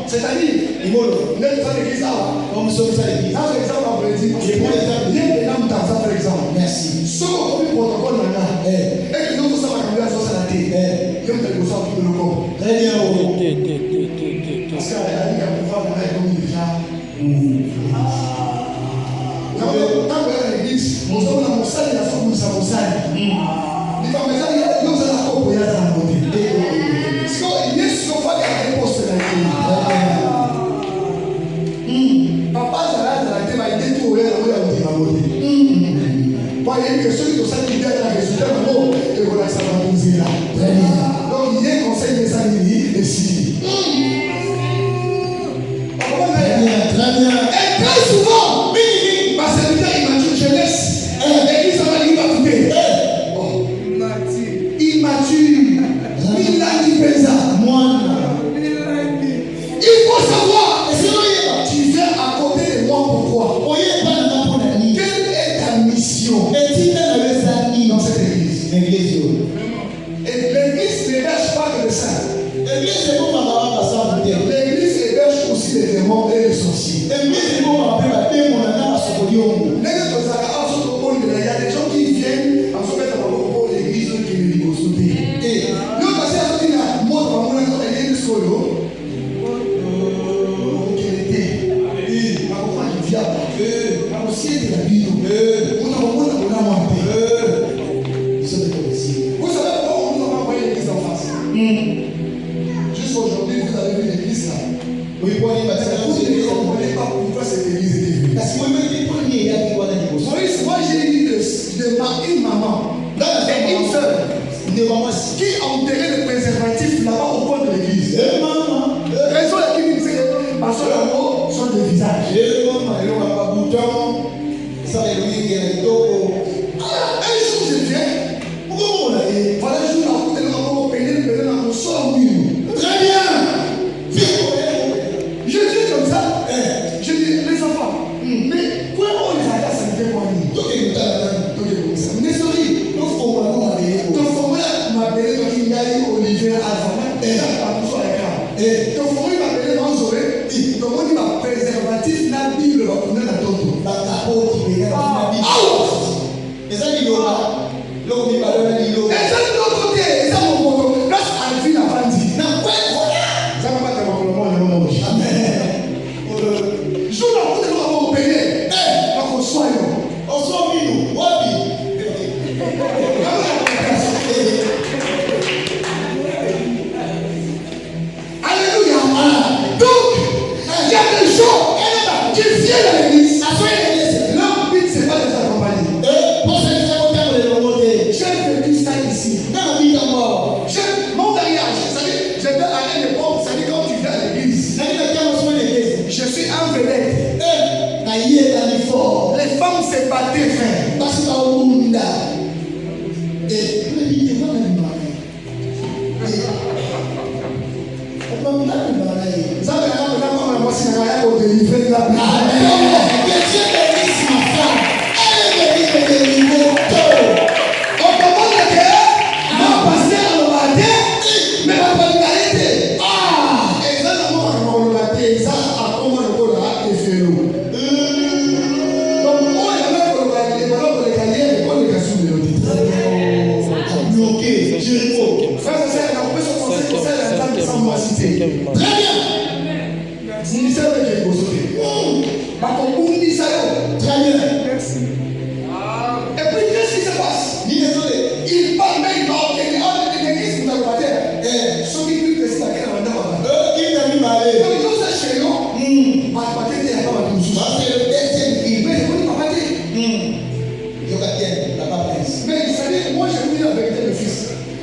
c'est-à-dire, il faut l'église là. Comme nous sommes à l'église. Par exemple, on peut dire, il y a des dames dans ça, par exemple. Merci. Ce qu'on a protocole là-bas, et que nous sommes à cambier la sauce à la tête, il y a quelque chose qui nous le corps. Très bien. Parce qu'il y a un pouvoir de mettre comme déjà. Quand on est à l'église, nous sommes dans mon salle, il y a ça comme ça, mon salle. Les femmes, nous sommes à la coupe, il y a ça à côté. Parce qu'il y a ce qu'on fait à la poste là. Papa, ça va être la tête, il est tout ouvert, il est à côté. Moi, il y a une question qui est au sein du bien de la résultat, et voilà, ça va nous dire là. Donc, il y a un conseil de ça, il est si. Très bien. Et très souvent, ma serviteur, il m'a dit, je laisse. L'église, ça va lui écouter. Immature. Il a dit ça. Il faut savoir. Tu viens à côté de moi, pourquoi? Quelle est ta mission dans cette église? Et l'église n'héberge pas que le saint. L'église héberge aussi les démons et les sorciers. Il y a des gens qui viennent en se mettre dans l'église qui ne dit pas sauter. Nous, parce que moi, dans mon église solo, qui était, ma maman qui vient, ma aussi de la vie, on a monté. Vous savez pourquoi on nous a envoyé l'église en face? Jusqu'aujourd'hui, vous avez vu l'église là. Oui, Vous ne comprenez pas pourquoi cette église est venue. Moi, j'ai dit de une maman et une soeur qui enterraient le préservatif là-bas au coin de l'église. Raison à qui disait que ma soeur et moi sont des visages. Un jour, je viens. Voilà, je joue la route et on sort au milieu. Très bien. Je dis comme ça. Je dis, les enfants, mais quoi on les a santé pour nous? Mais sorry, nos formats m'appelaient quand il y a eu Olivier Alpha. Et là, pas tout sur l'écran. Et ton format m'appelait Manzoré. Donc on dit ma préservatif, la Bible va tourner la tonto. Et ça de l'autre côté, et ça mon moto. Lorsqu'elle vit la bandit. Ça va pas te voir le monde. Amen. Je ne peux pas vous payer. Donc on soit nous. Alléluia. Donc, il y a des gens qui viennent à l'église. Leur but, c'est pas de s'accompagner. J'ai vécu ça ici. battre, frère. Parce que au monde, et Ça veut dire que moi, c'est un pour délivrer la que Dieu bénisse ma femme. Elle est venue me délivrer. on commande le cœur, non, passer à l'obéité, mais la popularité. Ah! Et ça, c'est moi, on l'obéité, ça, à comment le code a été fait. Donc, on est même pour l'obéité, mais là, pour les carrières, on est cassé de l'autre. Bloqué, Jéricho. Frère, c'est un peu son conseil, conseil, la dame sans moi citer. Très bien. Ministère de Jéricho, ma compagnie dit ça. Très bien. Et puis, qu'est-ce qui se passe? Dis désolé. Il parle même dans l'église de la terre. Ceux qui plus précis, laquelle on a Qui t'a mis malé? donc, nous, c'est chez nous. Ma patate, il n'y a pas de souci. C'est le deuxième qui. Mais on dit ma patate. Yokatien, la papesse. Mais vous savez, moi, je vous dis la vérité, mes fils.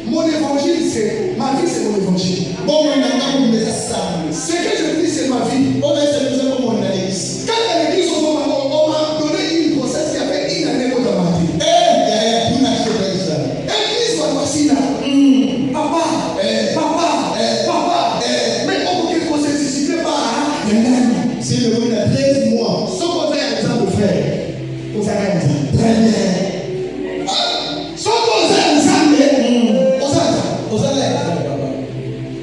Mon évangile, c'est. Ma vie, c'est mon évangile. Bon, on a pas comme des assassins. Ce que je vous dis, c'est ma vie. On a essayé de faire comme on a l'église. Quand à l'église, on m'a donné une grossesse qui avait une année pour ma vie. Il y a une action comme ça. Église, voici là. Papa, papa. Mais on ne peut se susciter pas. C'est le monde à 13 mois. Ce qu'on fait un exemple, frère. Vous avez un exemple. Très bien. Ce qu'on fait un exemple. Aux allez.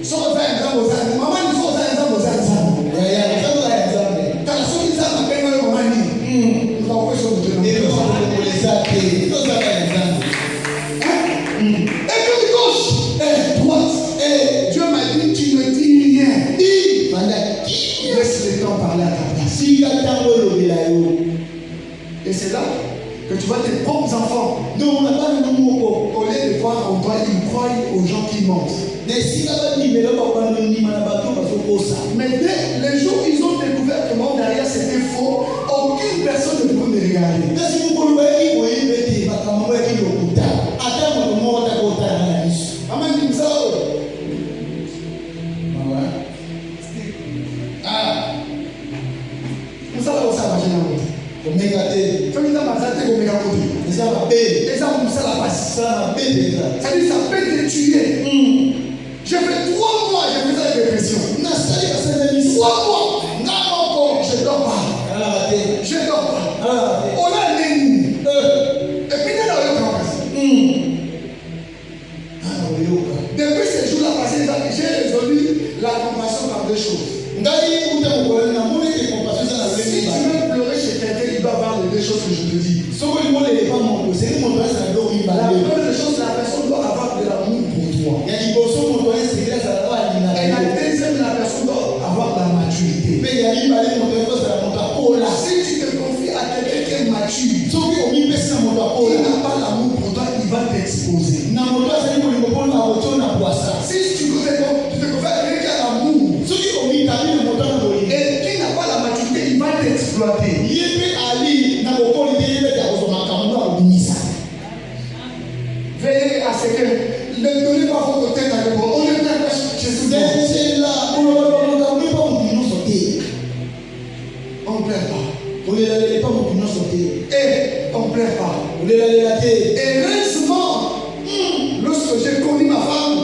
Ce qu'on fait un exemple, vous avez. Maman, il faut faire un exemple, vous avez un exemple. Il y a un exemple. Quand la soeur dit ça, ma peine, maman dit. Nous avons fait ce que nous Et nous, avons on les a payés. Nous avons un exemple. Et que de gauche, et droite, et Dieu m'a dit, tu ne dis rien. Dis. Laisse le temps parler à ta place. Et c'est là que tu vois tes propres enfants. Non, on n'a pas le nom. Au lieu de croire en toi, ils croient aux gens qui mentent. Mais si la bonne numéro, on va nous dire Mais dès les jours où ils ont découvert que mon derrière c'était faux, aucune personne ne peut me regarder. Maman dit ça. Vous savez où ça va gêner. Fais une dame à ça, t'es comme méga côté. Et ça, vous ça la passe. Ça dit, ça peut te tuer. J'ai fait 3 mois, j'ai fait ça avec dépression. 3 mois. Non, encore, je dors pas. Je dors pas. On a un ennemi. Et puis, il y a le depuis ces jours-là passés, j'ai résolu la compassion par 2 choses. Si tu veux pleurer chez quelqu'un, il doit avoir les 2 choses que je te dis. La première chose, la personne doit avoir de l'amour pour toi. Et la deuxième, la personne doit avoir la maturité. Si tu te confies à quelqu'un qui est mature, il n'a pas l'amour pour toi, il va t'exposer. Si tu te confies à quelqu'un qui a l'amour et qui n'a pas la maturité, il va t'exploiter. Veillez à ce que ne donnez pas votre tête à l'épaule. On est bien chez tout le monde. On ne plaît pas. Et on ne plaît pas. Et récemment, lorsque j'ai connu ma femme,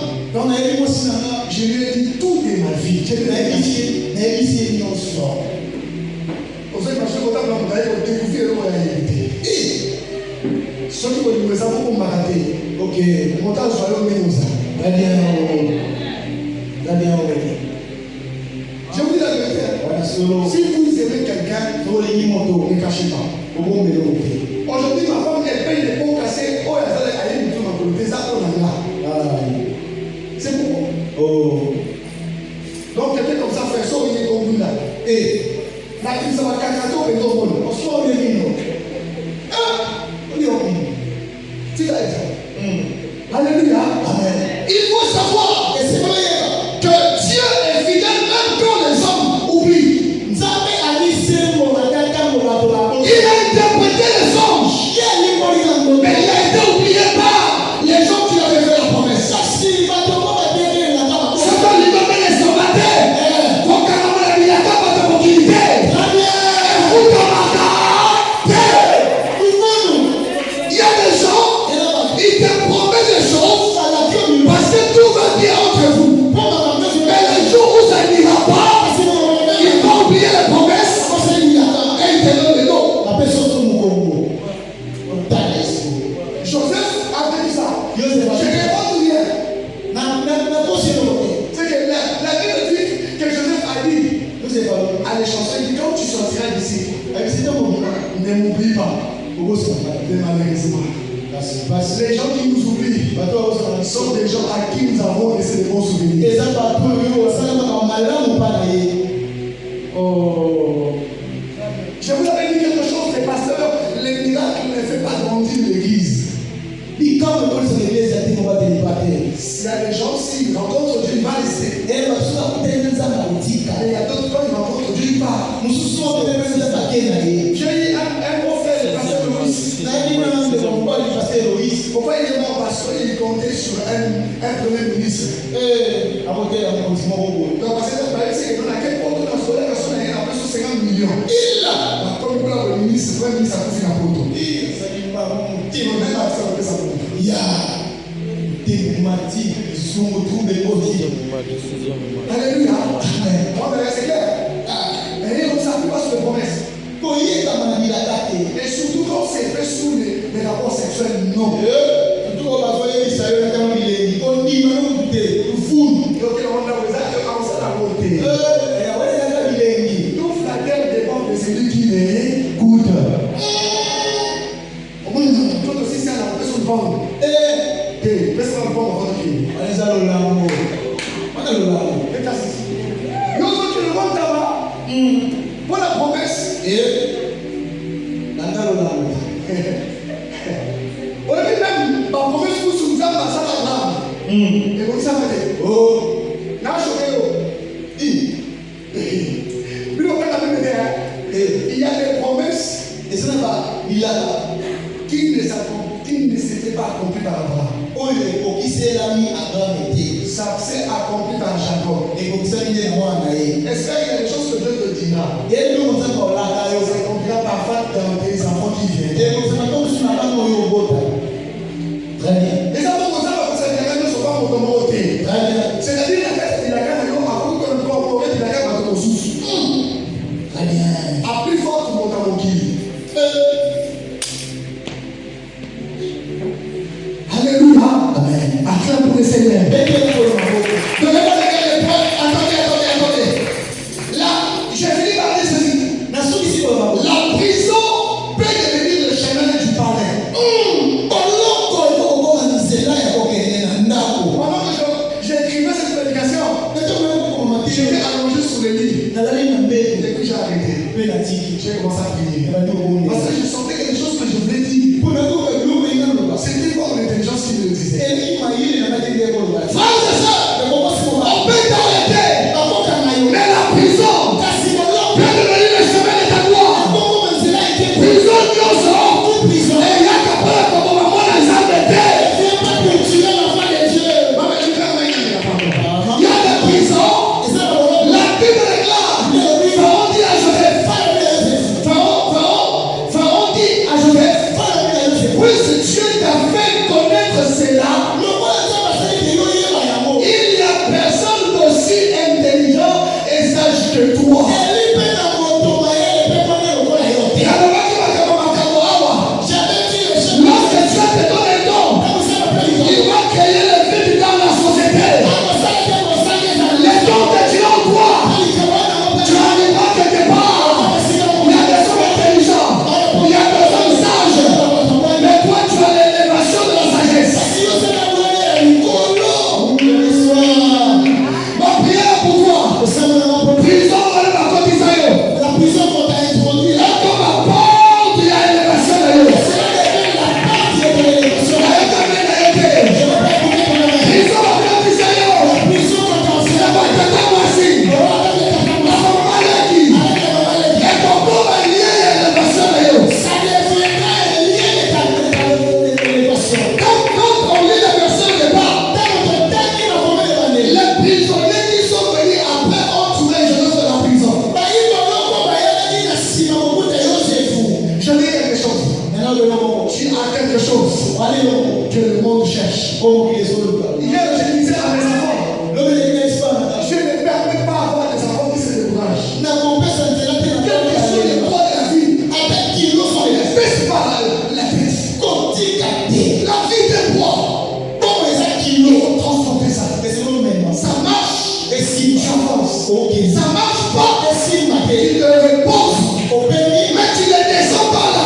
je lui ai dit tout de ma vie. Je lui ai dit, vous savez, parce que vous avez découvert le royauté. Ceux qui ont dit, vous m'avez raté. Ok, mon temps, je vais aller au Ménouza. Je vous dis la vérité. Si vous aimez quelqu'un, ne cachez pas. Aujourd'hui, ma femme, elle paye les pots cassés. Oh, elle a allé me tourner des arbres là. C'est pourquoi. Donc, quelqu'un comme ça, frère, ça, il est au bout là. Et la crise, ça va cacato et non bon. On se voit au Ménouza. On est au bout. C'est ça, alléluia. Amen. Il faut savoir que Dieu est fidèle même quand les hommes oublient. Il a interprété les anges, mais il a été oublié par les gens qui avaient fait la promesse. C'est quand il va mettre les sauvages. Donc, quand on a mis la carte de mobilité, vous dans la carte. ne m'oublie pas. Malheureusement. Les gens qui nous oublient sont des gens à qui nous avons laissé des bons souvenirs. Oh. Je vous avais dit quelque chose, les pasteurs, les miracles ne font pas grandir l'église. S'il y a des gens, s'ils rencontrent Dieu, il va laisser. Mais il y a d'autres fois, ils rencontrent Dieu, il part. J'ai eu un beau frère, le pasteur Loïs. Pourquoi il est mort? Parce qu'il comptait sur un premier ministre. Donc, parce que c'est que dans laquelle porte dans ce la personne a plus de 50 millions. Il a comme le ministre, le premier ministre a fait la porte. Alléluia. C'est clair. Et on ne s'appuie pas sur les promesses. Et surtout quand c'est fait sous les rapports sexuels, non. Tout flatteur dépend de celui qui l'écoute. Au moins, toi aussi, c'est un peu sur le ventre. Personne ne peut pas votre fille. Pour la promesse. On a dit même, ma promesse vous sous un massacre à l'âme. Et vous savez, oh, n'a choqué. Puis on a même il y a des promesses, et ce n'est pas, il y a qui ne s'était pas accompli par Abraham. Ça s'est accompli par Jacob. Est-ce qu'il y a des choses que Dieu te dira? Ça s'accomplira parfois dans tes enfants qui viennent. Très bien. Les enfants comme ça ne sont pas automotés. C'est-à-dire qu'il y a qu'un avion à coup que le corps il y a qu'un bateau sous. Très bien. À plus forte mon qui. Alléluia. Amen. Acclame pour le Seigneur. Attendez. Là, j'ai fini par dire ceci. La prison peut devenir le chemin du palais. Pendant que j'écrivais cette prédication, j'étais allongé sur le lit. Et puis j'ai arrêté. J'ai commencé à prier. Parce que je sentais quelque chose que je voulais dire. C'était quoi mon intelligence qui me le disait? Frères et sœurs, on peut t'arrêter. Mais la prison peut devenir le chemin de ta gloire. Prison nous sommes. Et il y a qu'à faire comme maman les a arrêtés. Il y a des prisons. La Bible déclare. Pharaon dit à Joseph. Pharaon dit à Joseph. Puisque Dieu t'a fait connaître cela, il n'y a personne d'aussi intelligent et sage que toi. Lorsque Dieu te donne un don, il va créer le vide dans la société. Les dons te diront quoi? Tu arriveras quelque part. Il y a des hommes intelligents, il y a des hommes sages, mais toi tu as l'élévation de la sagesse. Ma prière pour toi, prison de la côte d'Israël, et comme ma porte, il y a élévation de l'eau. Que le monde cherche. Hier, je disais à mes enfants, je ne permets pas avoir des enfants qui se découragent. Quelle que soit les poids de la vie, ne baisse pas la tête. La vie des poids, il faut transporter ça. Ça marche, et si tu avances. Ça marche pas, il te repose. Mais tu ne descends pas là.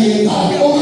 yengaka.